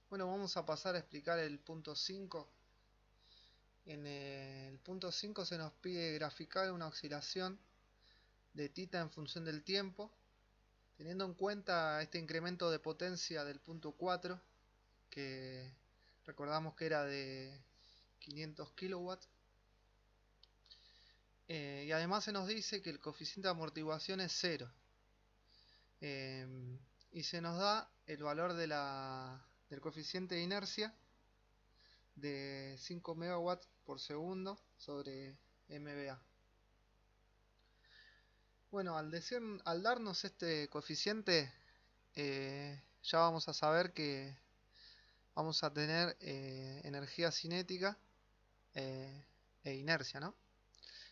Bueno, vamos a pasar a explicar el punto 5. En el punto 5 se nos pide graficar una oscilación de θ en función del tiempo, teniendo en cuenta este incremento de potencia del punto 4, que recordamos que era de 500 kilowatts. Y además se nos dice que el coeficiente de amortiguación es 0. Y se nos da el valor del coeficiente de inercia de 5 megawatts por segundo sobre MVA. Bueno, al darnos este coeficiente, ya vamos a saber que vamos a tener energía cinética e inercia, ¿no?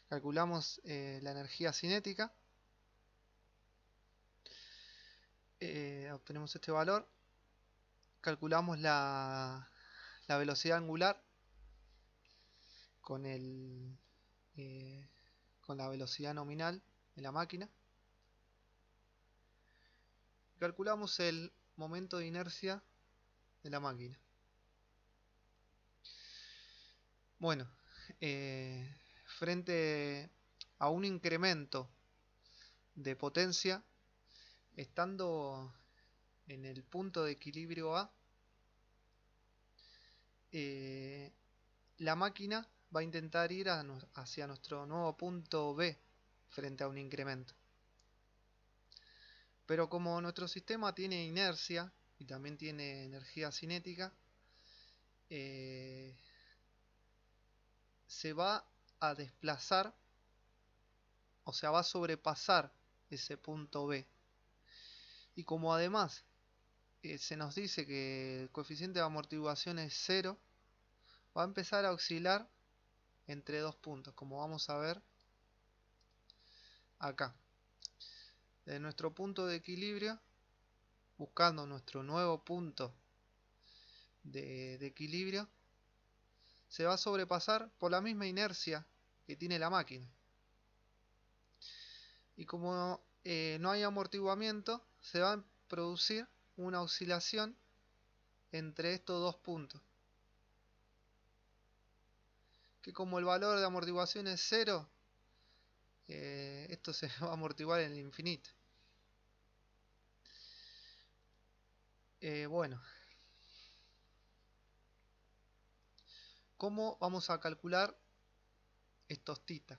Calculamos la energía cinética, obtenemos este valor, calculamos la velocidad angular con con la velocidad nominal de la máquina. Calculamos el momento de inercia de la máquina. Bueno, frente a un incremento de potencia, estando en el punto de equilibrio A, la máquina va a intentar ir hacia nuestro nuevo punto B frente a un incremento. Pero como nuestro sistema tiene inercia y también tiene energía cinética, se va a desplazar, o sea, va a sobrepasar ese punto B. Y como además se nos dice que el coeficiente de amortiguación es 0, va a empezar a oscilar entre dos puntos, como vamos a ver acá. De nuestro punto de equilibrio, buscando nuestro nuevo punto de equilibrio, se va a sobrepasar por la misma inercia que tiene la máquina. Y como no hay amortiguamiento, se va a producir una oscilación entre estos dos puntos, que como el valor de amortiguación es 0, esto se va a amortiguar en el infinito. Bueno, ¿cómo vamos a calcular estos θ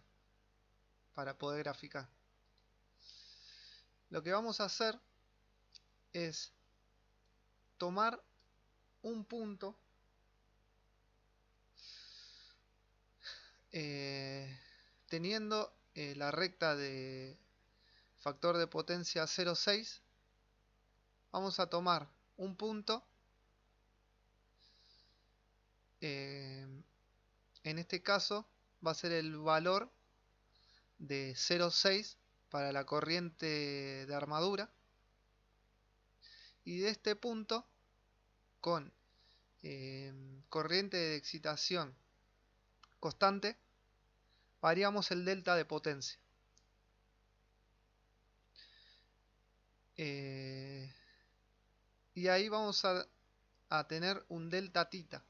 para poder graficar? Lo que vamos a hacer es tomar un punto teniendo la recta de factor de potencia 0,6. Vamos a tomar un punto, en este caso va a ser el valor de 0,6 para la corriente de armadura, y de este punto con corriente de excitación constante variamos el delta de potencia. Y ahí vamos a tener un delta θ.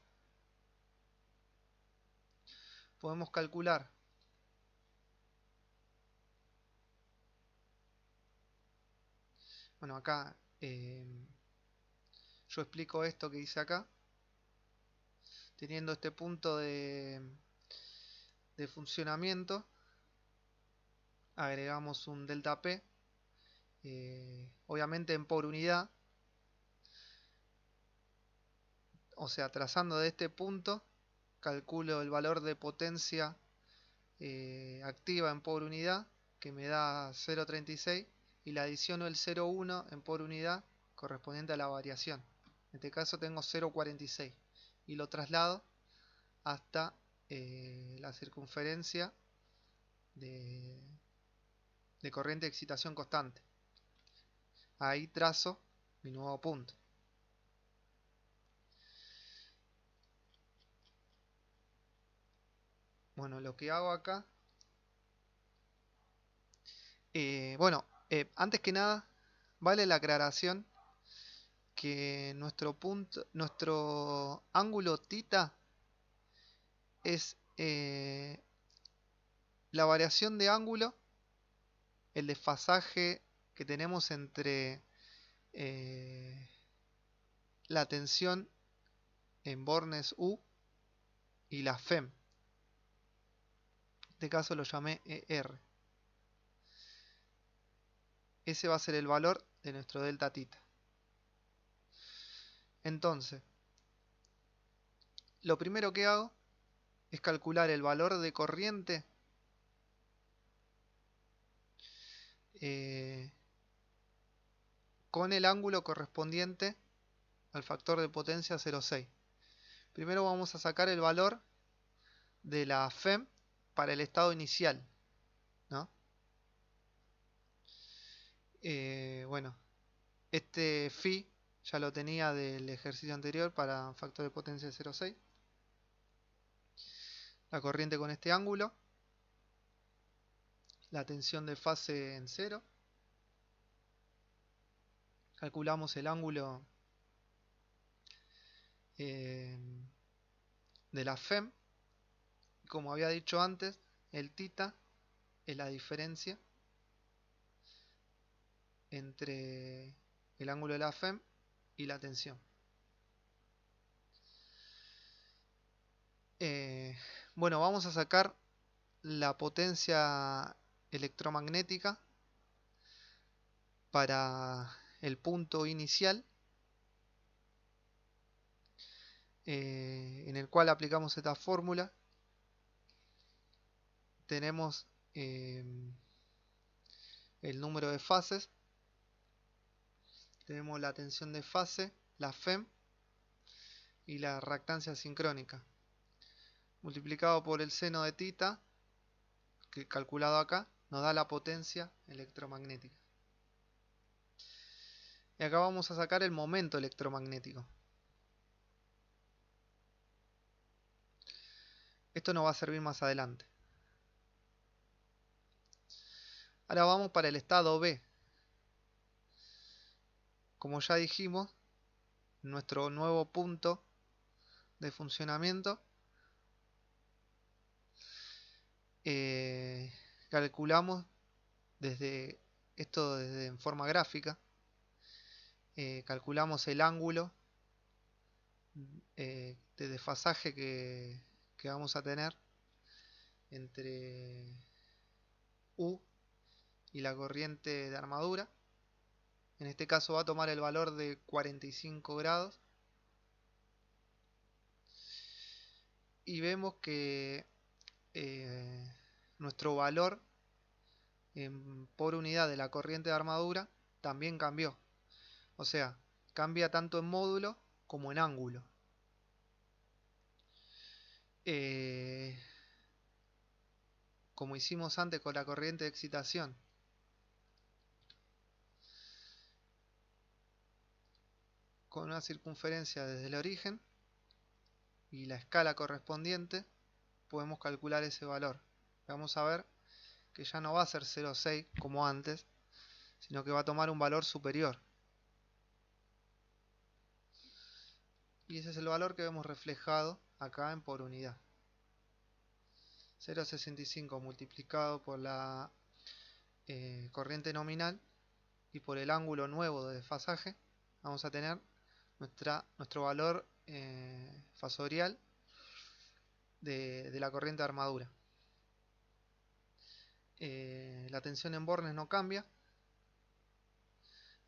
Podemos calcular bueno, acá yo explico esto que dice acá. Teniendo este punto de funcionamiento, agregamos un delta P, obviamente en por unidad, o sea, trazando de este punto, calculo el valor de potencia activa en por unidad, que me da 0,36, y le adiciono el 0,1 en por unidad correspondiente a la variación. En este caso tengo 0,46 y lo traslado hasta la circunferencia de corriente de excitación constante. Ahí trazo mi nuevo punto. Bueno, lo que hago acá, antes que nada, vale la aclaración que nuestro ángulo θ es la variación de ángulo, el desfasaje que tenemos entre la tensión en bornes U y la FEM. En este caso lo llamé ER. Ese va a ser el valor de nuestro delta θ. Entonces, lo primero que hago es calcular el valor de corriente con el ángulo correspondiente al factor de potencia 0,6. Primero vamos a sacar el valor de la FEM para el estado inicial, ¿no? Bueno, este phi ya lo tenía del ejercicio anterior para factor de potencia de 0,6. La corriente con este ángulo, la tensión de fase en 0. Calculamos el ángulo de la FEM. Como había dicho antes, el θ es la diferencia entre el ángulo de la FEM y la tensión. Bueno, vamos a sacar la potencia electromagnética para el punto inicial, en el cual aplicamos esta fórmula. Tenemos el número de fases, tenemos la tensión de fase, la FEM y la reactancia sincrónica, multiplicado por el seno de θ, que calculado acá, nos da la potencia electromagnética. Y acá vamos a sacar el momento electromagnético. Esto nos va a servir más adelante. Ahora vamos para el estado B. Como ya dijimos, nuestro nuevo punto de funcionamiento, calculamos desde en forma gráfica, calculamos el ángulo de desfasaje que vamos a tener entre U y la corriente de armadura. En este caso va a tomar el valor de 45 grados. Y vemos que nuestro valor por unidad de la corriente de armadura también cambió. O sea, cambia tanto en módulo como en ángulo. Como hicimos antes con la corriente de excitación. Con una circunferencia desde el origen y la escala correspondiente, podemos calcular ese valor. Vamos a ver que ya no va a ser 0,6 como antes, sino que va a tomar un valor superior. Y ese es el valor que vemos reflejado acá en por unidad. 0,65 multiplicado por la corriente nominal y por el ángulo nuevo de desfasaje, vamos a tener nuestro valor fasorial de la corriente de armadura. La tensión en bornes no cambia,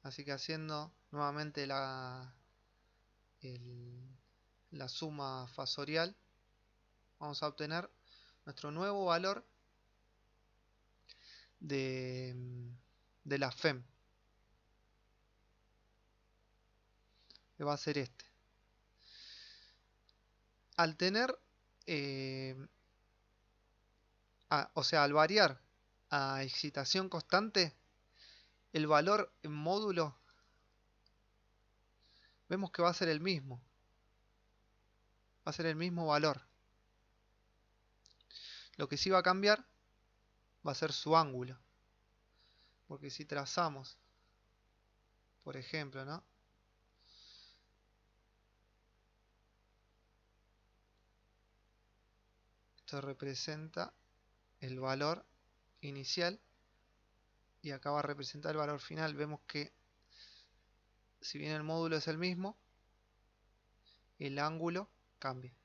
así que haciendo nuevamente la suma fasorial, vamos a obtener nuestro nuevo valor de la FEM, que va a ser este. Al tener, o sea, al variar a excitación constante, el valor en módulo vemos que va a ser el mismo. Va a ser el mismo valor. Lo que sí va a cambiar va a ser su ángulo. Porque si trazamos, por ejemplo, ¿no?, Esto representa el valor inicial y acá va a representar el valor final. Vemos que si bien el módulo es el mismo, el ángulo cambia.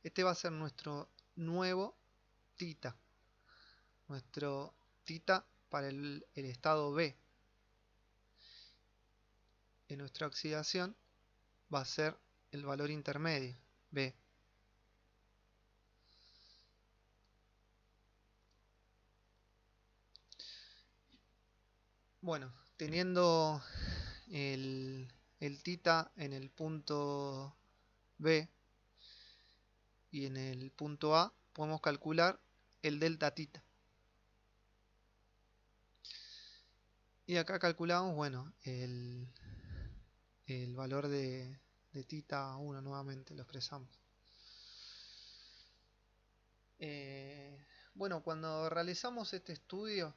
Este va a ser nuestro nuevo θ, nuestro θ para el estado B. En nuestra oxidación va a ser el valor intermedio, B. Bueno, teniendo el θ en el punto B y en el punto A, podemos calcular el delta θ. Y acá calculamos, bueno, el valor de θ1 nuevamente, lo expresamos. Bueno, cuando realizamos este estudio,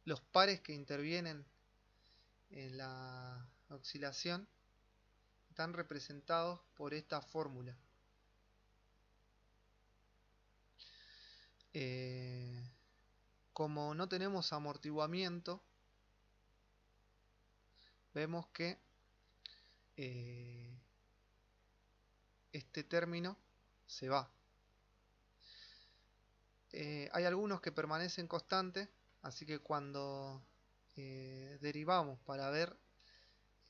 los pares que intervienen en la oscilación están representados por esta fórmula. Como no tenemos amortiguamiento, vemos que este término se va. Hay algunos que permanecen constantes, así que cuando derivamos para ver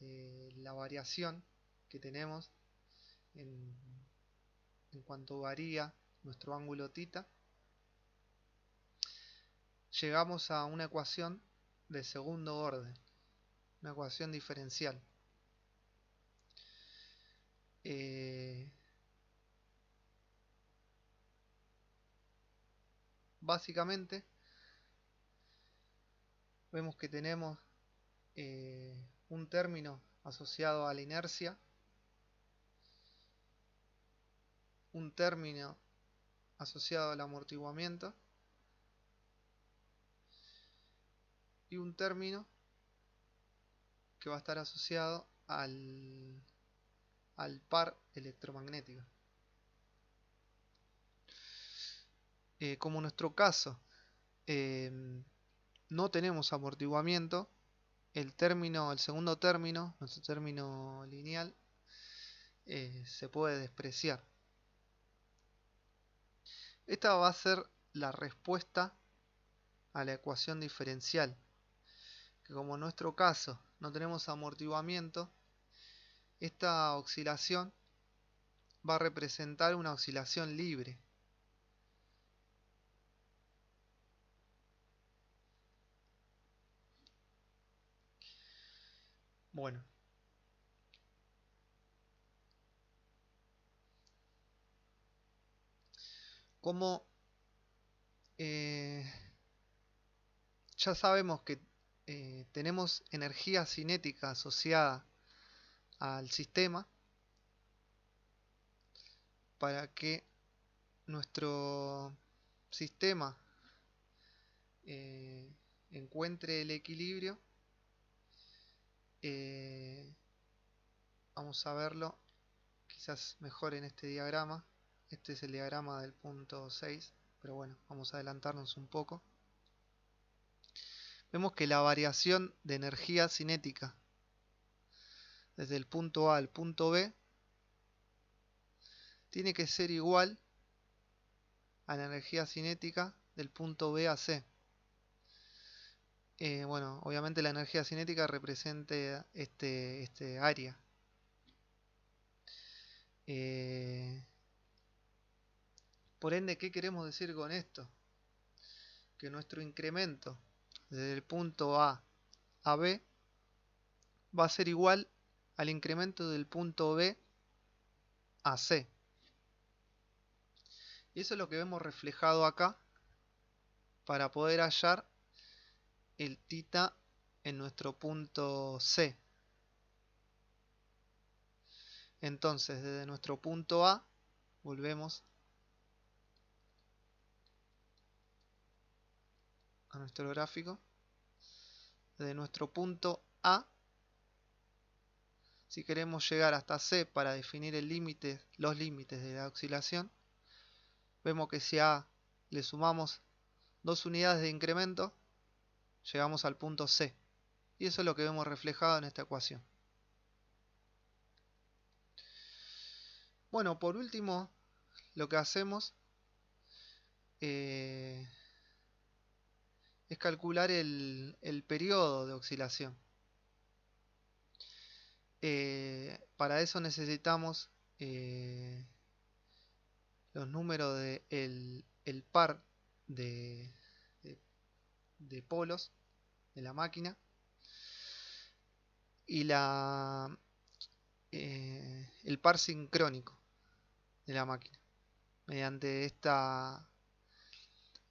la variación que tenemos en cuanto varía nuestro ángulo θ, llegamos a una ecuación de segundo orden, una ecuación diferencial. Básicamente vemos que tenemos un término asociado a la inercia, un término asociado al amortiguamiento y un término que va a estar asociado al par electromagnético. Como en nuestro caso no tenemos amortiguamiento, el segundo término, nuestro término lineal, se puede despreciar. Esta va a ser la respuesta a la ecuación diferencial, que como en nuestro caso no tenemos amortiguamiento, esta oscilación va a representar una oscilación libre. Bueno, como ya sabemos que tenemos energía cinética asociada al sistema, para que nuestro sistema encuentre el equilibrio, vamos a verlo quizás mejor en este diagrama. Este es el diagrama del punto 6, pero bueno, vamos a adelantarnos un poco. Vemos que la variación de energía cinética desde el punto A al punto B tiene que ser igual a la energía cinética del punto B a C. Bueno, obviamente la energía cinética representa este área. Por ende, ¿qué queremos decir con esto? Que nuestro incremento desde el punto A a B va a ser igual al incremento del punto B a C. Y eso es lo que vemos reflejado acá para poder hallar el θ en nuestro punto C. Entonces, desde nuestro punto A, volvemos a nuestro gráfico. Desde nuestro punto A Si queremos llegar hasta C para definir los límites de la oscilación, vemos que si a le sumamos 2 unidades de incremento, llegamos al punto C. Y eso es lo que vemos reflejado en esta ecuación. Bueno, por último, lo que hacemos es calcular el periodo de oscilación. Para eso necesitamos los números del el par de- de polos de la máquina y el par sincrónico de la máquina. Mediante esta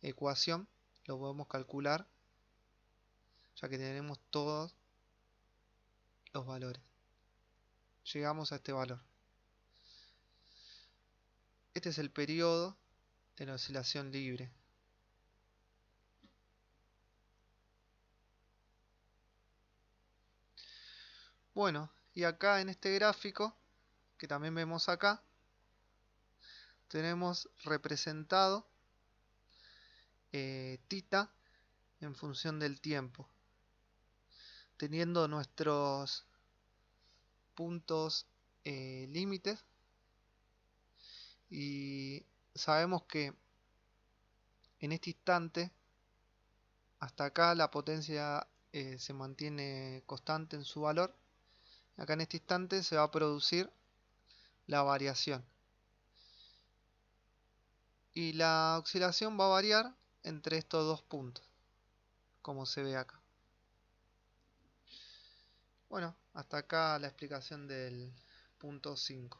ecuación lo podemos calcular, ya que tenemos todos los valores. Llegamos a este valor. Este es el periodo de la oscilación libre. Bueno, y acá en este gráfico, que también vemos acá, tenemos representado θ en función del tiempo, teniendo nuestros puntos límites, y sabemos que en este instante hasta acá la potencia se mantiene constante en su valor. Acá en este instante se va a producir la variación y la oscilación va a variar entre estos dos puntos, como se ve acá. Bueno, hasta acá la explicación del punto 5.